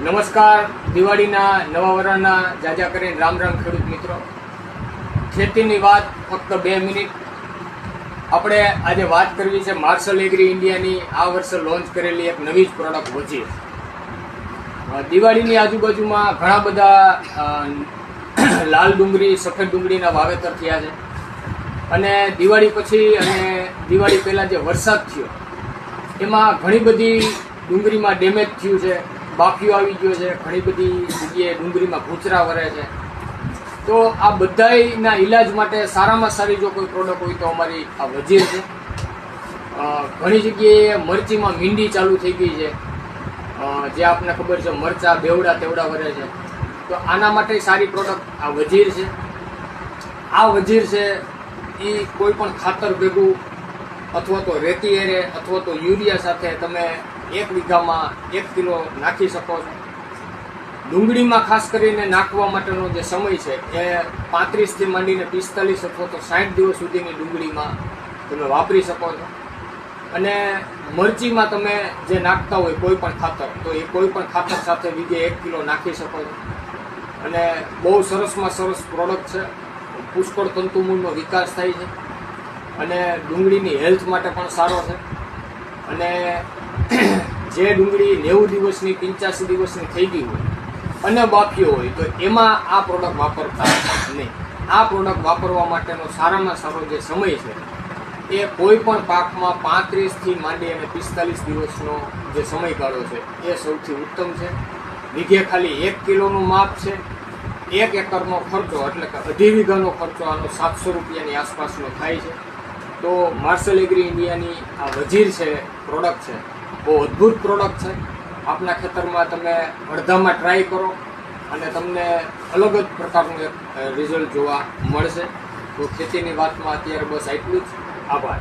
નમસ્કાર. દિવાળીના નવા વરણના જાજા કરીને રામ રામ ખેડૂત મિત્રો. ખેતીની વાત ફક્ત 2 મિનિટ. આપણે આજે વાત કરવી છે માર્શલ એગ્રી ઇન્ડિયાની આ વર્ષે લોન્ચ કરેલી એક નવી જ પ્રોડક્ટ વજીર. દિવાળીની આજુબાજુમાં ઘણા બધા લાલ ડુંગળી, સફેદ ડુંગળીના વાવેતર થયા છે અને દિવાળી પછી અને દિવાળી પહેલાં જે વરસાદ થયો એમાં ઘણી બધી ડુંગળીમાં ડેમેજ થયું છે, બાફીઓ આવી ગયો છે, ઘણી બધી જગ્યાએ ડુંગળીમાં ભૂચરા વરે છે. તો આ બધાયના ઈલાજ માટે સારામાં સારી જો કોઈ પ્રોડક્ટ હોય તો અમારી આ વજીર છે. ઘણી જગ્યાએ મરચીમાં મીંડી ચાલુ થઈ ગઈ છે, જે આપને ખબર છે મરચા બેવડા તેવડા વરે છે. તો આના માટે સારી પ્રોડક્ટ આ વજીર છે. આ વજીર છે એ કોઈ પણ ખાતર ભેગું અથવા તો રેતી એરે અથવા તો યુરિયા સાથે તમે 1 વીઘામાં 1 કિલો નાખી શકો છો. ડુંગળીમાં ખાસ કરીને નાખવા માટેનો જે સમય છે એ 35થી માંડીને 45 અથવા તો 60 દિવસ સુધીની ડુંગળીમાં તમે વાપરી શકો છો. અને મરચીમાં તમે જે નાખતા હોય કોઈ પણ ખાતર, તો એ કોઈ પણ ખાતર સાથે વીઘે 1 કિલો નાખી શકો છો. અને બહુ સરસમાં સરસ પ્રોડક્ટ છે. પુષ્કળ તંતુમૂળનો વિકાસ થાય છે અને ડુંગળીની હેલ્થ માટે પણ સારો છે. અને જે ડુંગળી 90 દિવસની 85 દિવસની થઈ ગઈ હોય અને બાફીઓ હોય તો એમાં આ પ્રોડક્ટ વાપરતા નહીં. આ પ્રોડક્ટ વાપરવા માટેનો સારામાં સારો જે સમય છે એ કોઈ પણ પાકમાં 35થી માંડી અને 45 દિવસનો જે સમયગાળો છે એ સૌથી ઉત્તમ છે. વીઘે ખાલી 1 કિલોનું માપ છે. 1 એકરનો ખર્ચો એટલે કે 2.5 વીઘાનો ખર્ચો આનો 700 રૂપિયાની આસપાસનો થાય છે. તો માર્શલ એગ્રી ઇન્ડિયાની આ વજીર છે પ્રોડક્ટ છે, બહુ અદ્ભુત પ્રોડક્ટ છે. આપના ખેતરમાં તમે અડધામાં ટ્રાય કરો અને તમને અલગ જ પ્રકારનું એક રિઝલ્ટ જોવા મળશે. તો ખેતીની વાતમાં અત્યારે બસ આટલું જ. આભાર.